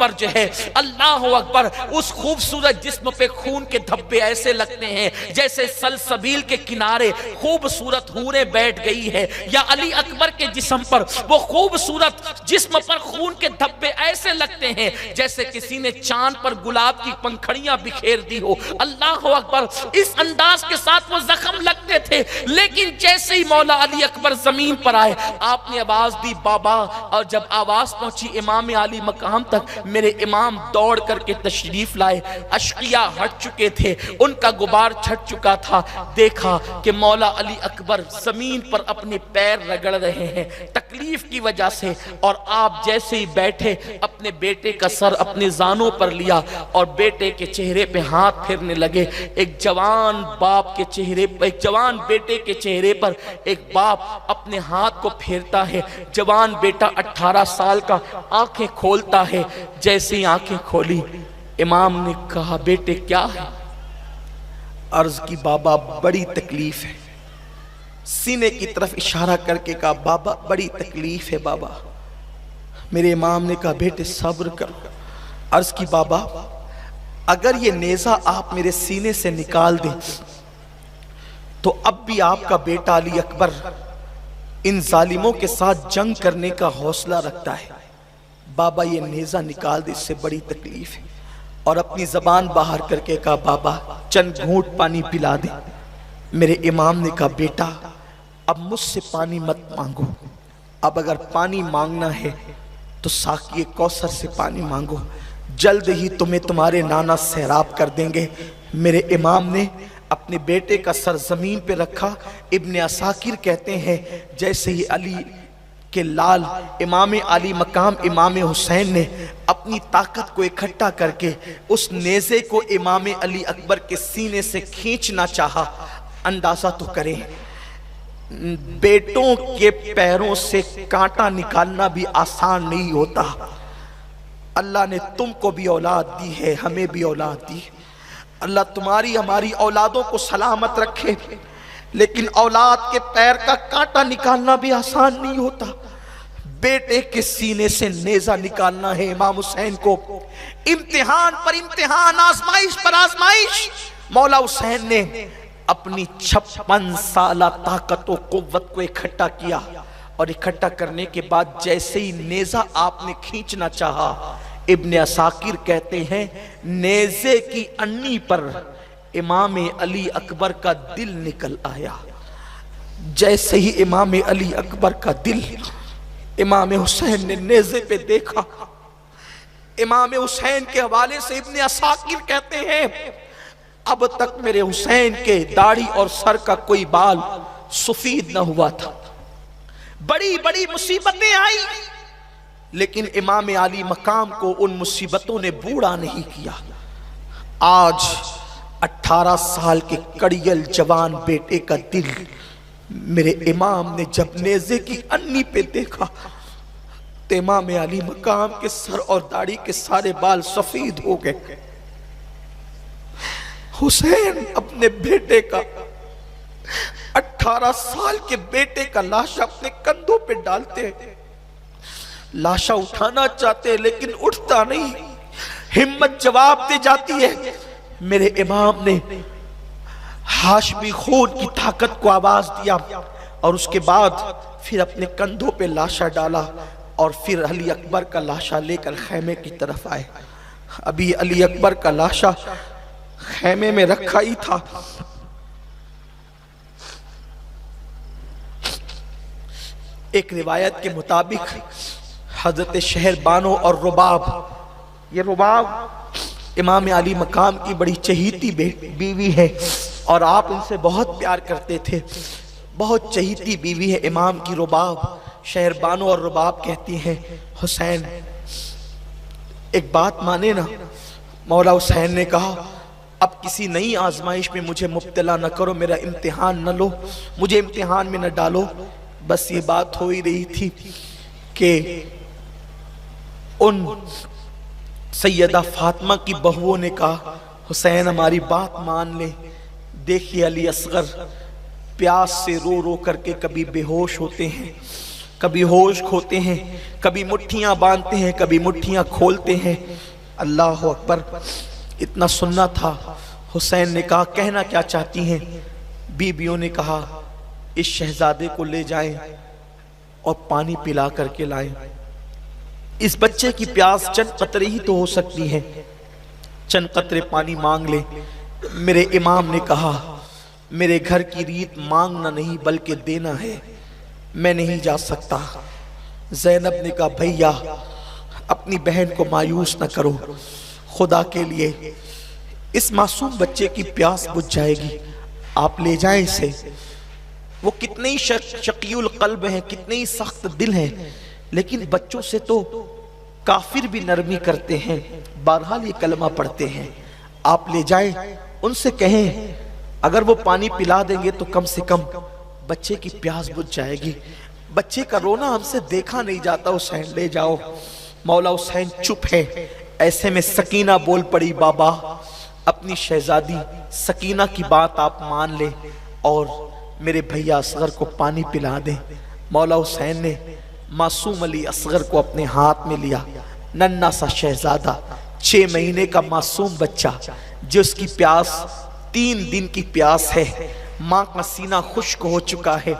پر جو ہے اللہ اکبر اس خوبصورت جسم پہ خون کے دھبے ایسے لگتے ہیں جیسے سلسبیل کے کنارے خوبصورت حوریں بیٹھ گئی ہے، یا علی اکبر کے جسم پر وہ خوبصورت جسم پر خون کے دھبے ایسے لگتے ہیں جیسے کسی نے چاند پر گلاب کی پنکھڑیاں بکھیر دی ہو۔ اللہ اکبر، اس انداز کے ساتھ وہ زخم لگتے تھے، لیکن جیسے ہی مولا علی اکبر زمین پر آئے آپ نے آواز دی بابا، اور جب آواز پہنچی امام علی مقام تک میرے امام دوڑ کر کے تشریف لائے، اشقیاء ہٹ چکے تھے، ان کا غبار چھٹ چکا تھا، دیکھا کہ مولا علی اکبر زمین پر اپنے پیر رگڑ رہے ہیں تکلیف کی وجہ سے، اور آپ جیسے ہی بیٹھے اپنے بیٹے کا سر اپنے زانوں پر لیا اور بیٹے کے چہرے پہ ہاتھ پھیرنے لگے۔ ایک جوان باپ کے چہرے پر، ایک جوان بیٹے کے چہرے پر ایک باپ اپنے ہاتھ کو پھیرتا ہے، جوان بیٹا 18 سال کا آنکھیں کھولتا ہے، جیسے ہی آنکھیں کھولی امام نے کہا بیٹے کیا ہے؟ عرض کی بابا بڑی تکلیف ہے، سینے کی طرف اشارہ کر کے کہا بابا بڑی تکلیف ہے بابا۔ میرے امام نے کہا بیٹے صبر کرو۔ عرض کی بابا اگر یہ نیزہ آپ میرے سینے سے نکال دیں تو اب بھی آپ کا بیٹا علی اکبر ان ظالموں کے ساتھ جنگ کرنے کا حوصلہ رکھتا ہے، بابا یہ نیزہ نکال دے، اس سے بڑی تکلیف ہے۔ اور اپنی زبان باہر کر کے کہا بابا چند گھونٹ پانی پلا دے۔ میرے امام نے کہا بیٹا اب مجھ سے پانی مت مانگو، اب اگر پانی مانگنا ہے تو ساقی کوثر سے پانی مانگو، جلد ہی تمہیں تمہارے نانا سیراب کر دیں گے۔ میرے امام نے اپنے بیٹے کا سر زمین پہ رکھا۔ ابن عساکر کہتے ہیں جیسے ہی علی کے لال امام علی مقام امام حسین نے اپنی طاقت کو اکٹھا کر کے اس نیزے کو امام علی اکبر کے سینے سے کھینچنا چاہا، اندازہ تو کریں بیٹوں کے پیروں سے کانٹا نکالنا بھی آسان نہیں ہوتا۔ اللہ نے تم کو بھی اولاد دی ہے، ہمیں بھی اولاد دی ہے، اللہ تمہاری ہماری اولادوں کو سلامت رکھے، لیکن اولاد کے پیر کا کانٹا نکالنا بھی آسان نہیں ہوتا۔ بیٹے کے سینے سے نیزہ نکالنا ہے امام حسین کو، امتحان پر امتحان، آزمائش پر آزمائش۔ مولا حسین نے اپنی 56 سالہ طاقت و قوت کو اکٹھا کیا، اور اکٹھا کرنے کے بعد جیسے ہی نیزہ آپ نے کھینچنا چاہا، ابن عساکر کہتے ہیں نیزے کی انی پر امام علی اکبر کا دل نکل آیا۔ جیسے ہی امام علی اکبر کا دل امام حسین نے نیزے پہ دیکھا، امام حسین کے حوالے سے ابن عساکر کہتے ہیں اب تک میرے حسین کے داڑھی اور سر کا کوئی بال سفید نہ ہوا تھا، بڑی بڑی مصیبتیں آئی، لیکن امام علی مقام کو ان مصیبتوں نے بوڑھا نہیں کیا۔ آج 18 سال کے کڑیل جوان بیٹے کا دل میرے امام نے جب نیزے کی انی پہ دیکھا تو امام علی مقام کے سر اور داڑھی کے سارے بال سفید ہو گئے۔ حسین اپنے بیٹے کا 18 سال کے بیٹے کا لاشا اپنے کندھوں پہ ڈالتے ہیں، لاشا اٹھانا چاہتے لیکن اٹھتا نہیں، ہمت جواب دے جاتی ہے۔ میرے امام نے ہاشمی خون کی طاقت کو آواز دیا، اور اس کے بعد پھر اپنے کندھوں پہ لاشا ڈالا، اور پھر علی اکبر کا لاشا لے کر خیمے کی طرف آئے۔ ابھی علی اکبر کا لاشا خیمے میں رکھا ہی تھا، ایک روایت کے مطابق حضرت شہر بانو اور رباب، یہ رباب امام علی مقام کی بڑی چہیتی بیوی ہے، اور آپ ان سے بہت پیار کرتے تھے، بہت چہیتی بیوی ہے امام کی رباب۔ شہر بانو اور رباب کہتی ہیں حسین ایک بات مانے نا۔ مولا حسین نے کہا اب کسی نئی آزمائش میں مجھے مبتلا نہ کرو، میرا امتحان نہ لو، مجھے امتحان میں نہ ڈالو۔ بس یہ بات ہو ہی رہی تھی کہ ان سیدہ فاطمہ کی بہووں نے کہا حسین ہماری بات مان لے، دیکھیے علی اصغر پیاس سے رو رو کر کے کبھی بے ہوش ہوتے ہیں، کبھی ہوش کھوتے ہیں، کبھی مٹھیاں باندھتے ہیں، کبھی مٹھیاں کھولتے ہیں۔ اللہ اکبر، اتنا سننا تھا۔ حسین نے کہا کہنا کیا چاہتی ہیں؟ بیویوں نے کہا اس شہزادے کو لے جائیں اور پانی پلا کر کے لائیں، اس بچے کی پیاس چند قطرے ہی تو ہو سکتی ہے، چند قطرے پانی مانگ لے۔ میرے امام نے کہا میرے گھر کی ریت مانگنا نہیں بلکہ دینا ہے، میں نہیں جا سکتا۔ زینب نے کہا بھیا اپنی بہن کو مایوس نہ کرو، خدا کے لیے اس معصوم بچے کی پیاس بجھ جائے گی، آپ لے جائیں اسے۔ وہ کتنے ہی شقی القلب ہیں، کتنے ہی سخت دل ہیں، لیکن بچوں سے تو کافر بھی نرمی کرتے ہیں، بہرحال یہ کلمہ پڑھتے ہیں۔ آپ لے جائیں، ان سے کہیں اگر وہ پانی پلا دیں گے تو کم سے کم بچے کی پیاس بجھ جائے گی۔ بچے کا رونا ہم سے دیکھا نہیں جاتا، حسین لے جاؤ۔ مولا حسین چپ ہے۔ ایسے میں سکینہ بول پڑی بابا اپنی شہزادی سکینہ کی بات آپ مان لیں اور میرے بھیا اصغر کو پانی پلا دیں۔ مولا حسین نے معصوم علی اصغر کو اپنے ہاتھ میں لیا، ننھا سا شہزادہ، 6 مہینے کا معصوم بچہ جس کی پیاس 3 دن کی پیاس ہے، ماں کا سینہ خشک ہو چکا ہے،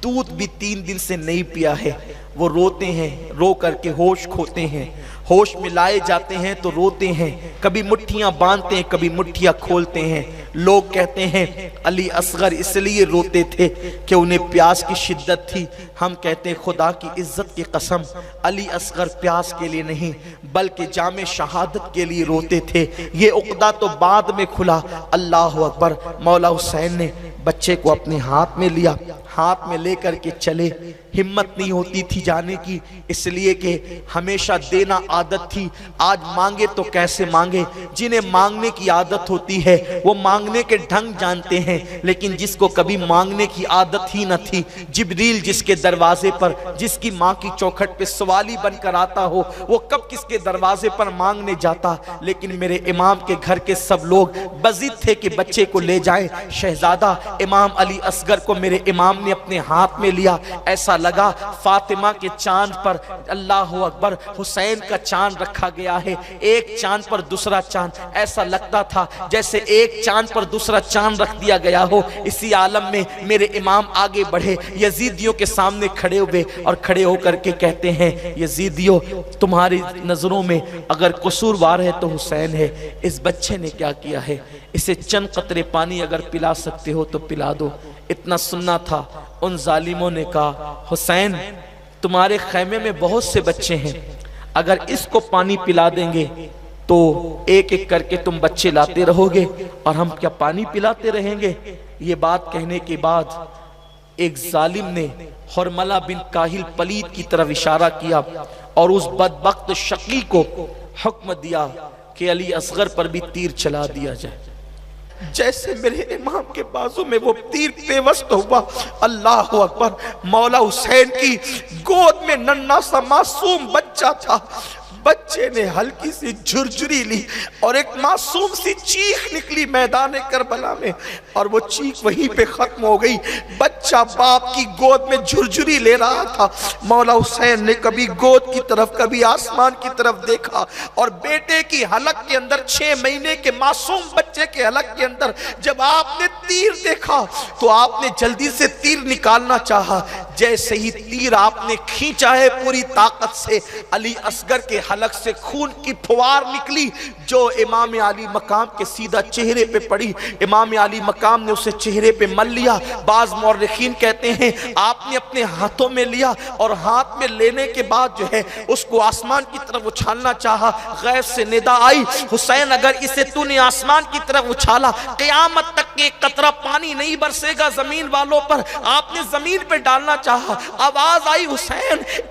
دودھ بھی 3 دن سے نہیں پیا ہے۔ وہ روتے ہیں، رو کر کے ہوش کھوتے ہیں، ہوش میں لائے جاتے ہیں تو روتے ہیں، کبھی مٹھیاں باندھتے ہیں، کبھی مٹھیاں کھولتے ہیں۔ لوگ کہتے ہیں علی اصغر اس لیے روتے تھے کہ انہیں پیاس کی شدت تھی، ہم کہتے ہیں خدا کی عزت کی قسم علی اصغر پیاس کے لیے نہیں بلکہ جام شہادت کے لیے روتے تھے۔ یہ عقدہ تو بعد میں کھلا۔ اللہ اکبر، مولا حسین نے بچے کو اپنے ہاتھ میں لیا، ہاتھ میں لے کر کے چلے۔ ہمت نہیں ہوتی تھی جانے کی، اس لیے کہ ہمیشہ دینا عادت تھی، آج مانگے تو کیسے مانگے۔ جنہیں مانگنے کی عادت ہوتی ہے وہ مانگنے کے ڈھنگ جانتے ہیں، لیکن جس کو کبھی مانگنے کی عادت ہی نہ تھی، جبریل جس کے دروازے پر، جس کی ماں کی چوکھٹ پہ سوالی بن کر آتا ہو، وہ کب کس کے دروازے پر مانگنے جاتا۔ لیکن میرے امام کے گھر کے سب لوگ بضد تھے کہ بچے کو لے جائیں۔ شہزادہ امام علی اصغر کو میرے امام نے اپنے ہاتھ میں لیا، ایسا لگا فاطمہ کے چاند پر اللہ اکبر حسین کا چاند رکھا گیا ہے، ایک چاند پر دوسرا چاند، ایسا لگتا تھا جیسے ایک چاند پر دوسرا چاند رکھ دیا گیا ہو۔ اسی عالم میں میرے امام آگے بڑھے، یزیدیوں کے سامنے کھڑے ہوئے اور کھڑے ہو کر کے کہتے ہیں یزیدیوں تمہاری نظروں میں اگر قصوروار ہے تو حسین ہے، اس بچے نے کیا کیا ہے، اسے چند قطرے پانی اگر پلا سکتے ہو تو پلا دو۔ اتنا سننا تھا۔ ان ظالموں نے کہا حسین تمہارے خیمے میں بہت سے بچے ہیں، اگر اس کو پانی پلا دیں گے تو ایک ایک کر کے تم بچے لاتے رہو گے اور ہم کیا پانی پلاتے رہیں گے۔ یہ بات کہنے کے بعد ایک ظالم نے حرملہ بن کاہل پلید کی طرف اشارہ کیا اور اس بدبخت شقی کو حکم دیا کہ علی اصغر پر بھی تیر چلا دیا جائے۔ جیسے میرے امام کے بازو میں وہ تیر پیوست ہوا، اللہ اکبر، مولا حسین کی گود میں ننھا سا معصوم بچہ تھا۔ بچے نے ہلکی سی جھرجھری لی اور ایک معصوم سی چیخ نکلی میدان کربلا میں، اور وہ چیخ وہیں پہ ختم ہو گئی۔ بچہ باپ کی گود میں جھرجھری لے رہا تھا۔ مولا حسین نے کبھی گود کی طرف کبھی آسمان کی طرف دیکھا، اور بیٹے کی حلق کے اندر 6 مہینے کے معصوم بچے کے حلق کے اندر جب آپ نے تیر دیکھا تو آپ نے جلدی سے تیر نکالنا چاہا۔ جیسے ہی تیر آپ نے کھینچا ہے پوری طاقت سے، علی اصغر کے حلق سے خون کی پھوار نکلی جو امام علی مقام کے سیدھا چہرے پہ پڑی۔ امام علی مقام نے اسے چہرے پہ مل لیا۔ بعض مورخین کہتے ہیں آپ نے اپنے ہاتھوں میں لیا اور ہاتھ میں لینے کے بعد جو ہے اس کو آسمان کی طرف اچھالنا چاہا۔ غیب سے ندا آئی حسین اگر اسے تو نے آسمان کی طرف اچھالا قیامت تک ایک قطرہ پانی نہیں برسے گا زمین والوں پر۔ آپ نے زمین پہ ڈالنا چاہا، آواز آئی حسین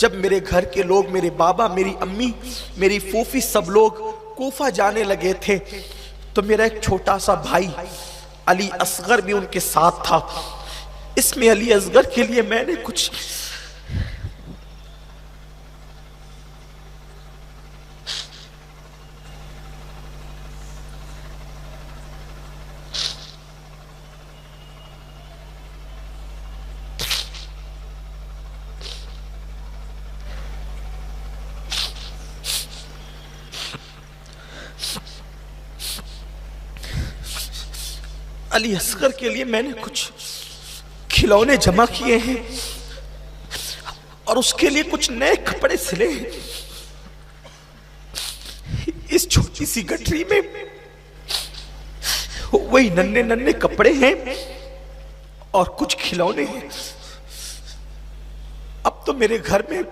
جب میرے گھر کے لوگ، میرے بابا، میری امی، میری پھوپھی، سب لوگ کوفہ جانے لگے تھے تو میرا ایک چھوٹا سا بھائی علی اصغر بھی ان کے ساتھ تھا۔ اس میں علی اصغر کے لیے میں نے کچھ علی اصغر کے لیے میں نے کچھ کھلونے جمع کیے ہیں اور اس کے لیے کچھ نئے کپڑے سلے ہیں۔ اس چھوٹی سی گٹری میں وہی ننھے ننھے کپڑے ہیں اور کچھ کھلونے ہیں۔ اب تو میرے گھر میں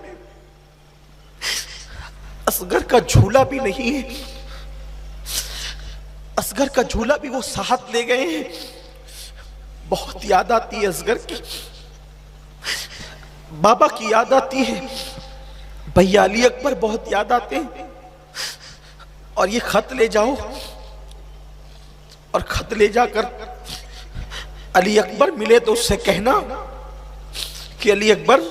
اصغر کا جھولا بھی نہیں ہے، اصغر کا جھولا بھی وہ ساتھ لے گئے ہیں۔ بہت یاد آتی ہے اصغر کی، بابا کی یاد آتی ہے، بھیا علی اکبر بہت یاد آتے ہیں۔ اور یہ خط لے جاؤ اور خط لے جا کر علی اکبر ملے تو اس سے کہنا کہ علی اکبر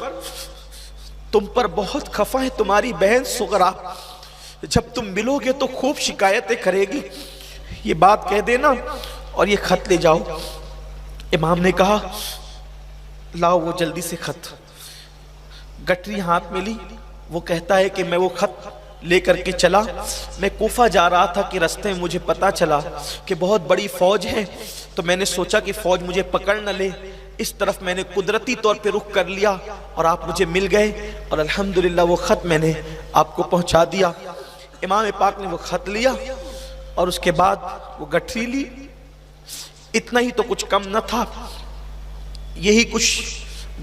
تم پر بہت خفا ہے تمہاری بہن سغرا، جب تم ملو گے تو خوب شکایتیں کرے گی، یہ بات کہہ دینا اور یہ خط لے جاؤ۔ امام نے کہا لاؤ وہ جلدی سے خط۔ گٹری ہاتھ میں لی، وہ کہتا ہے کہ میں وہ خط لے کر کے چلا۔ میں کوفہ جا رہا تھا کہ رستے میں مجھے پتا چلا کہ بہت بڑی فوج ہے، تو میں نے سوچا کہ فوج مجھے پکڑ نہ لے، اس طرف میں نے قدرتی طور پہ رخ کر لیا اور آپ مجھے مل گئے اور الحمدللہ وہ خط میں نے آپ کو پہنچا دیا۔ امام پاک نے وہ خط لیا اور اس کے بعد وہ گٹھری لی۔ اتنا ہی تو کچھ کم نہ تھا، یہی کچھ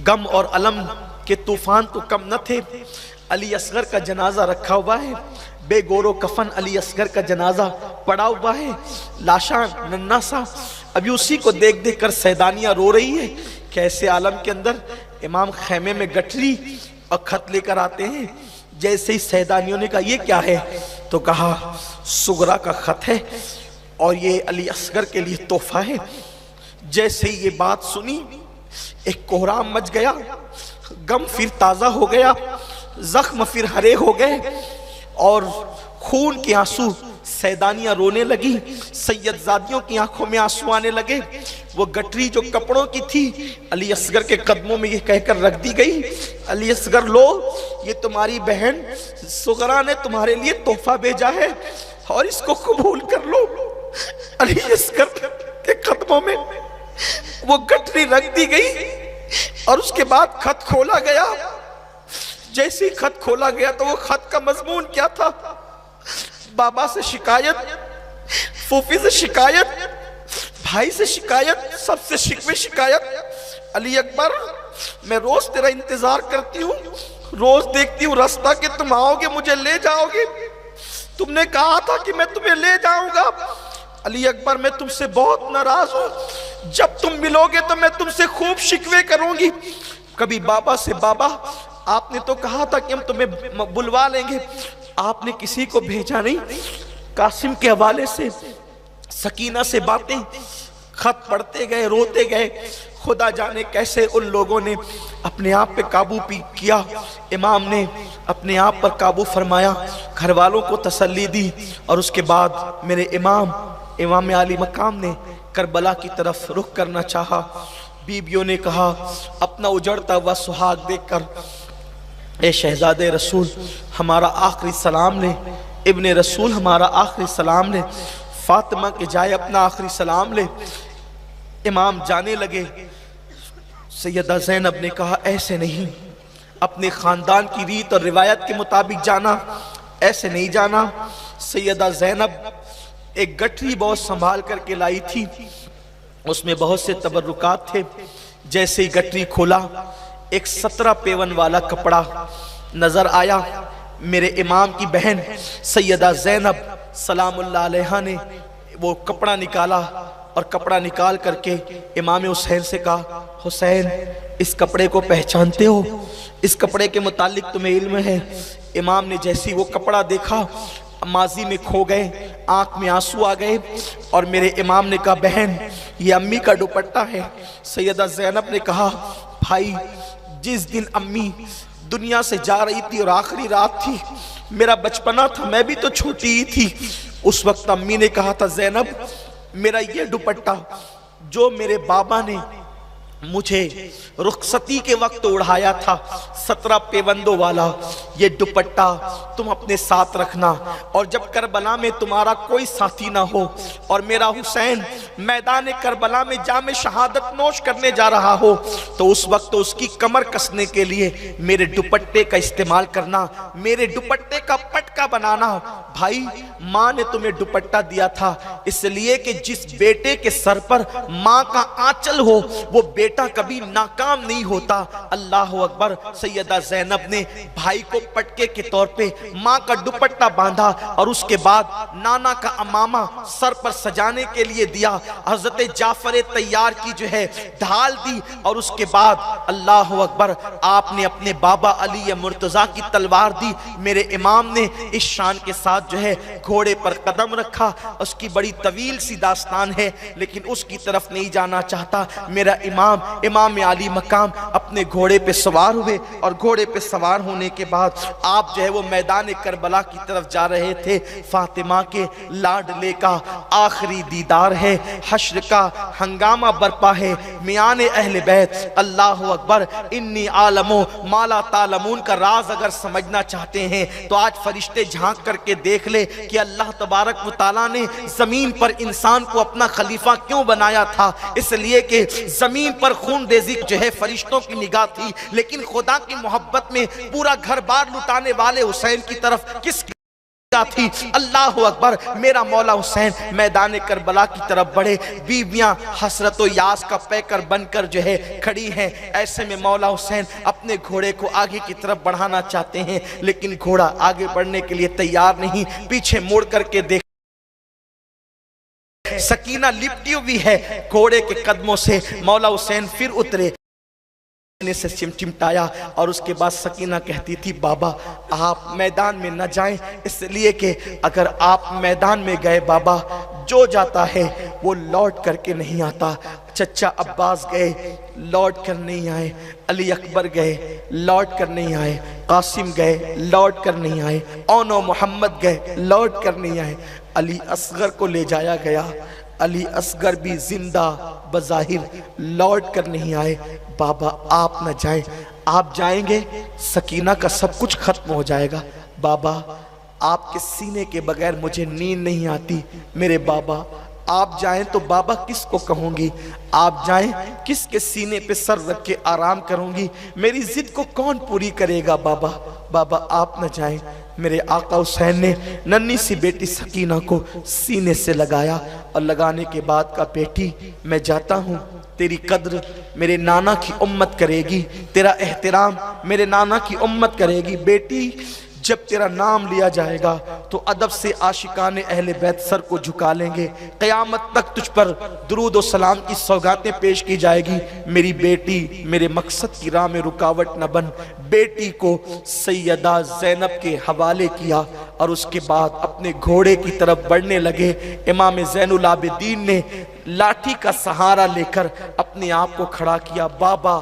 غم اور علم کے طوفان تو کم نہ تھے۔ علی اصغر کا جنازہ رکھا ہوا ہے، بے گور و کفن علی اصغر کا جنازہ پڑا ہوا ہے، لاشاں ننھا سا۔ ابھی اسی کو دیکھ دیکھ کر سیدانیاں رو رہی ہے کہ ایسے عالم کے اندر امام خیمے میں گٹھری اور خط لے کر آتے ہیں۔ جیسے ہی سیدانیوں نے کہا یہ کیا ہے تو کہا سغرا کا خط ہے اور یہ علی اصغر کے لیے تحفہ ہے۔ جیسے ہی یہ بات سنی ایک کوہرام مچ گیا، غم پھر تازہ ہو گیا، زخم پھر ہرے ہو گئے اور خون کے آنسو، سیدانیاں رونے لگی، سید زادیوں کی آنکھوں میں آنسو آنے لگے۔ وہ گٹری جو کپڑوں کی تھی علی اصغر کے قدموں میں یہ کہہ کر رکھ دی گئی علی اصغر لو، یہ تمہاری بہن سغرا نے تمہارے لیے تحفہ بھیجا ہے اور اس کو قبول کر لو۔ علی اصغر کے قدموں میں وہ گٹری رکھ دی گئی اور اس کے بعد خط کھولا گیا۔ جیسے ہی خط کھولا گیا تو وہ خط کا مضمون کیا تھا؟ بابا سے شکایت، پھوپھی سے شکایت، بھائی سے شکایت، سب سے شکوے شکایت۔ علی اکبر میں روز تیرا انتظار کرتی ہوں، روز دیکھتی ہوں رستہ کہ تم آؤ گے مجھے لے جاؤ گے، تم نے کہا تھا کہ میں تمہیں لے جاؤں گا۔ علی اکبر میں تم سے بہت ناراض ہوں، جب تم ملو گے تو میں تم سے خوب شکوے کروں گی۔ کبھی بابا سے بابا آپ نے تو کہا تھا کہ ہم تمہیں بلوا لیں گے، آپ نے کسی کو بھیجا نہیں۔ قاسم کے حوالے سے سکینہ سے باتیں، خط پڑھتے گئے، روتے گئے، خدا جانے کیسے ان لوگوں نے اپنے آپ پہ قابو کیا۔ امام نے اپنے آپ پر قابو فرمایا، گھر والوں کو تسلی دی اور اس کے بعد میرے امام علی مقام نے کربلا کی طرف رخ کرنا چاہا۔ بیویوں نے کہا اپنا اجڑتا ہوا سہاگ دیکھ کر اے شہزاد رسول ہمارا آخری سلام لے، ابن رسول ہمارا آخری سلام لے، فاطمہ کے جائے اپنا آخری سلام لے۔ امام جانے لگے، سیدہ زینب نے کہا ایسے نہیں، اپنے خاندان کی ریت اور روایت کے مطابق جانا، ایسے نہیں جانا۔ سیدہ زینب ایک گٹھری بہت سنبھال کر کے لائی تھی، اس میں بہت سے تبرکات تھے۔ جیسے ہی گٹھری کھولا ایک 17 پیون والا کپڑا نظر آیا۔ میرے امام کی بہن سیدہ زینب سلام اللہ علیہا نے وہ کپڑا نکالا اور کپڑا نکال کر کے امام حسین سے کہا حسین اس کپڑے کو پہچانتے ہو؟ اس کپڑے کے متعلق تمہیں علم ہے؟ امام نے جیسی وہ کپڑا دیکھا ماضی میں کھو گئے، آنکھ میں آنسو آ گئے، اور میرے امام نے کہا بہن یہ امی کا دوپٹہ ہے۔ سیدہ زینب نے کہا بھائی جس دن امی دنیا سے جا رہی تھی اور آخری رات تھی، میرا بچپنا تھا، میں بھی تو چھوٹی ہی تھی، اس وقت امی نے کہا تھا زینب میرا یہ دوپٹہ جو میرے بابا نے مجھے رخصتی کے وقت اڑھایا تھا 17 پیوندوں والا، یہ دوپٹہ تم اپنے ساتھ رکھنا، اور جب کربلا میں تمہارا کوئی ساتھی نہ ہو اور میرا حسین میدان کربلا میں جام شہادت نوش کرنے جا رہا ہو تو اس وقت اس کی کمر کسنے کے لیے میرے دوپٹے کا استعمال کرنا، میرے دوپٹے کا پٹکا بنانا۔ بھائی ماں نے تمہیں دوپٹہ دیا تھا اس لیے کہ جس بیٹے کے سر پر ماں کا آنچل ہو وہ بیٹا کبھی ناکام نہیں ہوتا۔ اللہ اکبر۔ سیدہ زینب نے بھائی کو پٹکے کے طور پہ ماں کا دوپٹہ باندھا اور اس کے بعد نانا کا امامہ سر پر سجانے کے لیے دیا، حضرت جعفر طیار کی جو ہے ڈھال دی، اور اس کے بعد اللہ اکبر آپ نے اپنے بابا علی مرتضیٰ کی تلوار دی۔ میرے امام نے اس شان کے ساتھ جو ہے گھوڑے پر قدم رکھا، اس کی بڑی طویل سی داستان ہے لیکن اس کی طرف نہیں جانا چاہتا۔ میرا امام علی مقام اپنے گھوڑے پہ سوار ہوئے، اور گھوڑے پہ سوار ہونے کے بعد آپ جو ہے وہ میدان کربلا کی طرف جا رہے تھے۔ فاطمہ کے لاڈلے کا آخری دیدار ہے، حشر کا ہنگامہ برپا ہے، میان اہل بیت۔ اللہ اکبر۔ انی عالم ما لا تعلمون کا راز اگر سمجھنا چاہتے ہیں تو آج فرشتے جھانک کر کے دیکھ لے کہ اللہ تبارک و تعالیٰ نے زمین پر انسان کو اپنا خلیفہ کیوں بنایا تھا۔ اس لیے کہ زمین پر خون ریزی جو ہے فرشتوں کی نگاہ تھی، لیکن خدا کی محبت میں پورا گھر بار لٹانے والے حسین کی طرف کس کی نگاہ تھی؟ اللہ اکبر۔ میرا مولا حسین میدان کربلا کی طرف بڑھے، بیویاں حسرت و یاس کا پیکر بن کر جو ہے کھڑی ہیں۔ ایسے میں مولا حسین اپنے گھوڑے کو آگے کی طرف بڑھانا چاہتے ہیں لیکن گھوڑا آگے بڑھنے کے لیے تیار نہیں، پیچھے مڑ کر کے دیکھ سکینہ لپٹی ہوئی ہے گھوڑے کے قدموں سے۔ مولا حسین پھر اترے، سے چمٹایا، اور اس کے بعد سکینہ کہتی تھی بابا آپ میدان میں نہ جائیں، اس لیے کہ اگر آپ میدان میں گئے بابا جو جاتا ہے وہ لوٹ کر کے نہیں آتا۔ چچا عباس گئے لوٹ کر نہیں آئے، علی اکبر گئے لوٹ کر نہیں آئے، قاسم گئے لوٹ کر نہیں آئے، اونو محمد گئے لوٹ کر نہیں آئے، علی اصغر کو لے جایا گیا، علی اصغر بھی زندہ بظاہر لوٹ کر نہیں آئے۔ بابا آپ نہ جائیں، آپ جائیں گے سکینہ کا سب کچھ ختم ہو جائے گا۔ بابا آپ کے سینے کے بغیر مجھے نیند نہیں آتی، میرے بابا آپ جائیں تو بابا کس کو کہوں گی، آپ جائیں کس کے سینے پہ سر رکھ کے آرام کروں گی، میری ضد کو کون پوری کرے گا بابا، بابا آپ نہ جائیں۔ میرے آقا حسین نے ننھی سی بیٹی سکینہ کو سینے سے لگایا اور لگانے کے بعد کہا بیٹی میں جاتا ہوں، تیری قدر میرے نانا کی امت کرے گی، تیرا احترام میرے نانا کی امت کرے گی، بیٹی جب تیرا نام لیا جائے گا تو ادب سے عاشقان اہل بیت سر کو جھکا لیں گے، قیامت تک تجھ پر درود و سلام کی سوگاتیں پیش کی جائے گی، میری بیٹی میرے مقصد کی راہ میں رکاوٹ نہ بن۔ بیٹی کو سیدہ زینب کے حوالے کیا اور اس کے بعد اپنے گھوڑے کی طرف بڑھنے لگے۔ امام زین العابدین نے لاٹھی کا سہارا لے کر اپنے آپ کو کھڑا کیا، بابا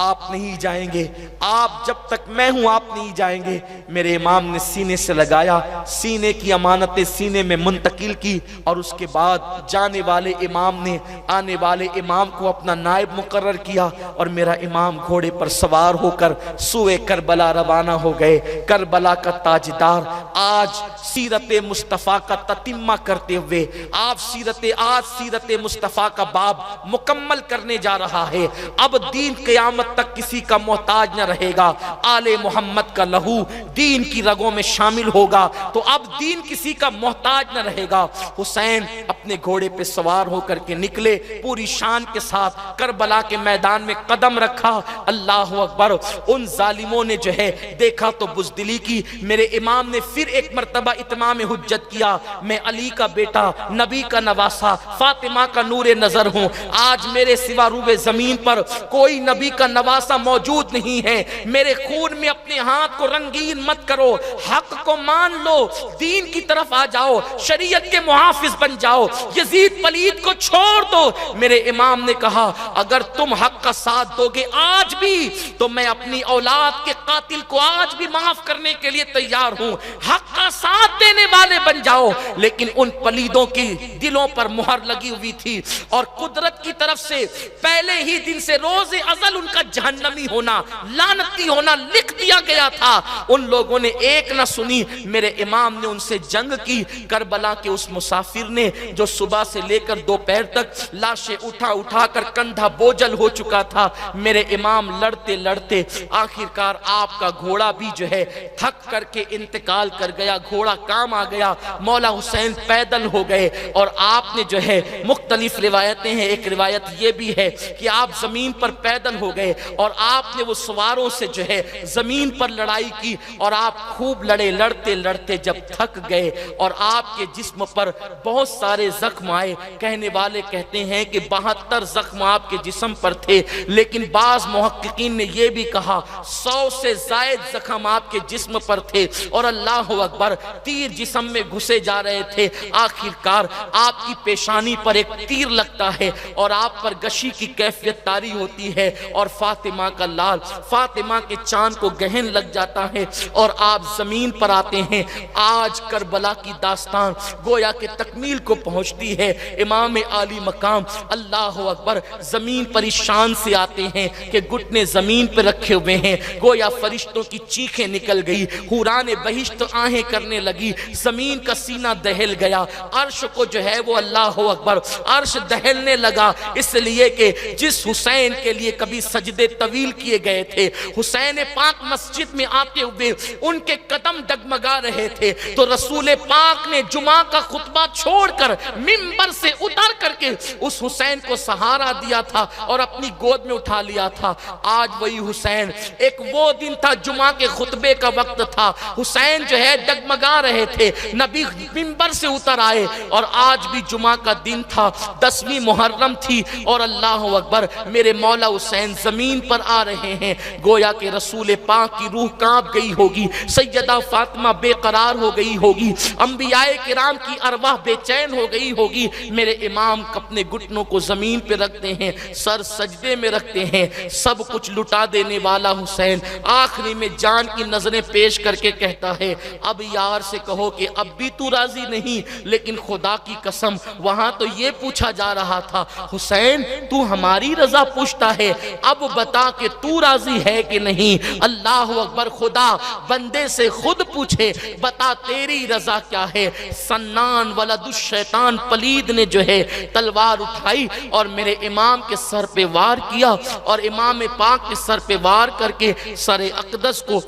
آپ نہیں جائیں گے، آپ جب تک میں ہوں آپ نہیں جائیں گے۔ میرے امام نے سینے سے لگایا، سینے کی امانتیں سینے میں منتقل کی، اور اس کے بعد جانے والے امام نے آنے والے امام کو اپنا نائب مقرر کیا، اور میرا امام گھوڑے پر سوار ہو کر سوئے کربلا روانہ ہو گئے۔ کربلا کا تاجدار آج سیرت مصطفیٰ کا تتمہ کرتے ہوئے آج سیرت مصطفیٰ کا باب مکمل کرنے جا رہا ہے۔ اب دین قیامت قیامت تک کسی کا محتاج نہ رہے گا، آل محمد کا لہو دین کی رگوں میں شامل ہوگا تو اب دین کسی کا محتاج نہ رہے گا۔ حسین اپنے گھوڑے پہ سوار ہو کر کے نکلے، پوری شان کے ساتھ کربلا کے میدان میں قدم رکھا۔ اللہ اکبر، ان ظالموں نے جو ہے دیکھا تو بزدلی کی۔ میرے امام نے پھر ایک مرتبہ اتمام حجت کیا، میں علی کا بیٹا، نبی کا نواسا، فاطمہ کا نور نظر ہوں، آج میرے سوا روئے زمین پر کوئی نبی کا نواسا موجود نہیں ہے، میرے خون میں اپنے ہاتھ کو رنگین مت کرو، حق کو مان لو، دین کی طرف آ جاؤ، شریعت کے محافظ بن جاؤ، یزید پلید کو چھوڑ دو۔ میرے امام نے کہا اگر تم حق کا ساتھ دو گے آج بھی تو میں اپنی اولاد کے قاتل کو آج بھی معاف کرنے کے لیے تیار ہوں، حق کا ساتھ دینے والے بن جاؤ۔ لیکن ان پلیدوں کی دلوں پر مہر لگی ہوئی تھی اور قدرت کی طرف سے پہلے ہی دن سے روز ازل ان کا جہنمی ہونا، لعنتی ہونا لکھ دیا گیا تھا۔ ان لوگوں نے ایک نہ سنی، میرے امام نے ان سے جنگ کی۔ کربلا کے اس مسافر نے جو صبح سے لے کر دوپہر تک لاشیں اٹھا کر کندھا بوجھل ہو چکا تھا، میرے امام لڑتے لڑتے آخرکار آپ کا گھوڑا بھی جو ہے تھک کر کے انتقال کر گیا، گھوڑا کام آ گیا، مولا حسین پیدل ہو گئے۔ اور آپ نے جو ہے مختلف روایتیں ہیں، ایک روایت یہ بھی ہے کہ آپ زمین پر پیدل ہو گئے اور آپ نے وہ سواروں سے جو ہے زمین پر لڑائی کی اور آپ خوب لڑے، لڑتے لڑتے جب تھک گئے اور آپ کے جسم پر بہت سارے زخم آئے، کہنے والے کہتے ہیں کہ 72 زخم آپ کے جسم پر تھے، لیکن بعض محققین نے یہ بھی کہا 100 سے زائد زخم آپ کے جسم پر تھے اور اللہ اکبر تیر جسم میں گھسے جا رہے تھے۔ آخرکار آپ کی پیشانی پر ایک تیر لگتا ہے اور آپ پر غشی کی کیفیت طاری ہوتی ہے اور فاطمہ کا لال، فاطمہ کے چاند کو گہن لگ جاتا ہے اور آپ زمین پر آتے ہیں۔ آج کربلا کی داستان گویا کہ تکمیل کو پہنچتی ہے۔ امام عالی مقام اللہ اکبر زمین پر اس شان سے آتے ہیں کہ گھٹنے زمین پر رکھے ہوئے ہیں، گویا فرشتوں کی چیخیں نکل گئی، حوران بہشت آہیں کرنے لگی، زمین کا سینہ دہل گیا، عرش کو جو ہے وہ اللہ اکبر عرش دہلنے لگا، اس لیے کہ جس حسین کے لیے کبھی سجدے طویل کیے گئے تھے، حسین پاک مسجد میں آتے ہوئے ان کے قدم ڈگمگا رہے تھے تو رسول پاک نے جمعہ کا خطبہ چھوڑ کر منبر سے اتر کر کے اس حسین کو سہارا دیا تھا اور اپنی گود میں اٹھا لیا تھا۔ آج وہی حسین، ایک وہ دن تھا جمعہ کے خطبے کا وقت تھا، حسین جو ہے ڈگمگا رہے تھے، نبی منبر سے اتر آئے اور آج بھی جمعہ کا دن تھا، 10ویں محرم تھی اور اللہ اکبر میرے مولا حسین زمین پر آ رہے ہیں۔ گویا کہ رسول پاک کی روح کانپ گئی ہوگی، سیدہ فاطمہ بے قرار ہو گئی ہوگی، انبیاء کرام کی ارواح بے چین ہو گئی ہوگی۔ میرے امام اپنے گھٹنوں کو زمین پہ رکھتے ہیں، سر سجدے میں رکھتے ہیں، سب کچھ لٹا دینے والا حسین آخری میں جان کی نظریں پیش کر کے کہتا ہے اب یار سے کہو کہ اب بھی تو راضی نہیں، لیکن خدا کی قسم وہاں تو یہ پوچھا جا رہا تھا حسین تو ہماری رضا پوچھتا ہے، اب بتا کہ تو راضی ہے کہ نہیں۔ اللہ اکبر، خدا بندے سے خود پوچھے بتا تیری رضا کیا ہے۔ سنان ولد الشیطان پلید نے جو ہے تلوار اٹھائی اور میرے امام کے سر پہ وار کیا اور امام پاک کے سر پہ وار کر کے سر اقدس کو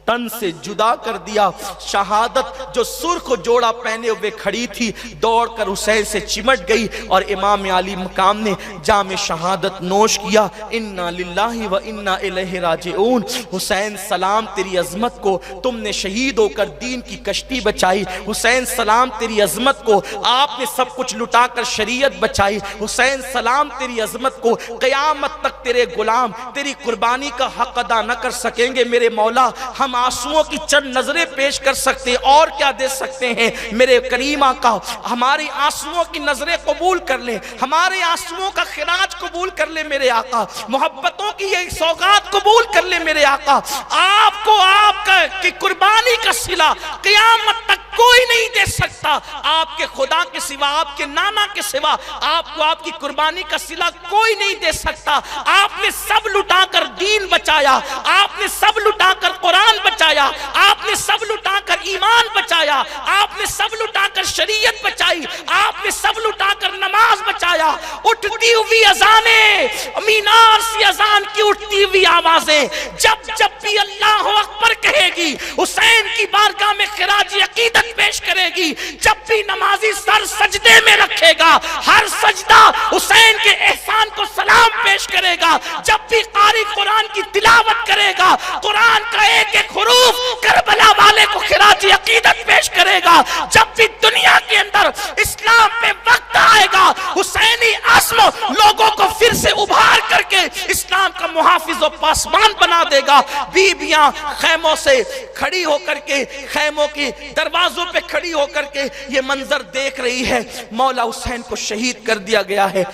تن سے جدا کر دیا۔ شہادت جو سرخ جوڑا پہنے ہوئے کھڑی تھی دوڑ کر حسین سے چمٹ گئی اور امام علی مقام نے جام شہادت نوش کیا۔ انا للہ و انا الیہ راجعون۔ حسین سلام تیری عظمت کو، تم نے شہید ہو کر دین کی کشتی بچائی۔ حسین سلام تیری عظمت کو، آپ نے سب کچھ لٹا کر شریعت بچائی۔ حسین سلام تیری عظمت کو، قیامت تک تیرے غلام تیری قربانی کا حق ادا نہ کر سکیں گے میرے مولا، ہم آنسوؤں کی چند نظریں پیش کر سکتے اور کیا دے سکتے ہیں میرے کریم آقا، ہماری آنسوؤں کی نظریں قبول کر لیں، ہمارے آنسوؤں کا خراج قبول کر لیں میرے آقا، محبتوں کی یہ سوغات قبول کر لیں میرے آقا۔ آپ کو آپ کی قربانی کا صلہ قیامت تک کوئی نہیں دے سکتا، آپ کے خدا کے سوا، آپ کے نانا کے سوا آپ کو آپ کی قربانی کا صلہ کوئی نہیں دے سکتا۔ آپ نے سب لٹا کر دین بچایا، آپ نے سب لٹا کر قرآن بچایا، آپ نے سب لٹا کر ایمان بچایا۔ بچایا، آپ نے سب لٹا کر شریعت بچائی، آپ نے سب لٹا کر نماز بچایا۔ اٹھتی ہوئی اذانیں، مینار سی اذان کی اٹھتی ہوئی آوازیں جب بھی اللہ اکبر کہے گی، حسین کی بارگاہ میں خراج عقیدت پیش کرے گی، جب بھی نمازی سر سجدے میں رکھے گا، ہر سجدہ حسین کے احسان کو سلام پیش کرے گا، جب بھی قاری قرآن کی تلاوت کرے گا، قرآن کا ایک ایک حروف کربلا والے کو خراج عقیدت پیش کرے گا، جب بھی دنیا کے اندر اسلام پہ وقت آئے گا، حسینی عزم لوگوں کو پھر سے ابھار کر کے اسلام کا محافظ و پاسبان بنا دے گا۔ بیبیاں خیموں سے کھڑی ہو کر کے، خیموں کی دروازوں پہ کھڑی ہو کر کے یہ منظر دیکھ رہی ہے، مولا حسین کو شہید کر دیا گیا ہے۔